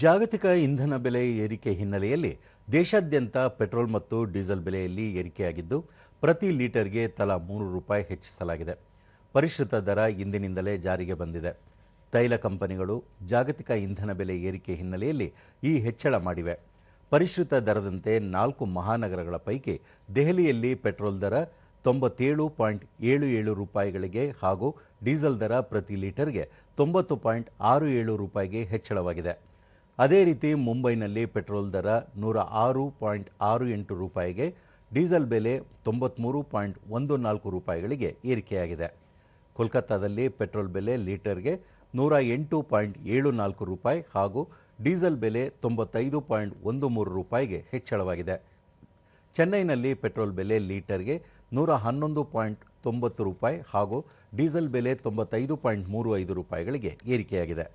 ಜಾಗತಿಕ ಇಂಧನ ಬೆಲೆ ಏರಿಕೆ ಹಿನ್ನೆಲೆಯಲ್ಲಿ ದೇಶಾದ್ಯಂತ ಪೆಟ್ರೋಲ್ ಮತ್ತು ಡೀಸೆಲ್ ಬೆಲೆಯಲ್ಲಿ ಏರಿಕೆಯಾಗಿದ್ದು ಪ್ರತಿ ಲೀಟರ್ಗೆ ತಲಾ ₹3 ಹೆಚ್ಚಿಸಲಾಗಿದೆ. ಪರಿಷ್ಕೃತ ದರ ಇಂದಿನಿಂದಲೇ ಜಾರಿಗೆ ಬಂದಿದೆ. ತೈಲ ಕಂಪನಿಗಳು ಜಾಗತಿಕ ಇಂಧನ ಬೆಲೆ ಏರಿಕೆ ಹಿನ್ನೆಲೆಯಲ್ಲಿ ಈ ಹೆಚ್ಚಳ ಮಾಡಿವೆ. ಪರಿಷ್ಕೃತ ದರದಂತೆ 4 ಮಹಾನಗರಗಳ ಪೈಕಿ ದೆಹಲಿಯಲ್ಲಿ ಪೆಟ್ರೋಲ್ ದರ ₹90.77ಗಳಿಗೆ ಹಾಗೂ ಡೀಸೆಲ್ ದರ ಪ್ರತಿ ಲೀಟರ್ಗೆ ₹90.67ಗೆ ಹೆಚ್ಚಳವಾಗಿದೆ. ಅದೇ ರೀತಿ ಮುಂಬೈನಲ್ಲಿ ಪೆಟ್ರೋಲ್ ದರ ₹106.68ಗೆ, ಡೀಸೆಲ್ ಬೆಲೆ ₹93.14ಗಳಿಗೆ ಏರಿಕೆಯಾಗಿದೆ. ಕೋಲ್ಕತ್ತಾದಲ್ಲಿ ಪೆಟ್ರೋಲ್ ಬೆಲೆ ಲೀಟರ್ಗೆ ₹108.74 ಹಾಗೂ ಡೀಸೆಲ್ ಬೆಲೆ ₹95.13ಗೆ ಹೆಚ್ಚಳವಾಗಿದೆ. ಚೆನ್ನೈನಲ್ಲಿ ಪೆಟ್ರೋಲ್ ಬೆಲೆ ಲೀಟರ್ಗೆ ₹111.90 ಹಾಗೂ ಡೀಸೆಲ್ ಬೆಲೆ ₹95.35ಗಳಿಗೆ ಏರಿಕೆಯಾಗಿದೆ.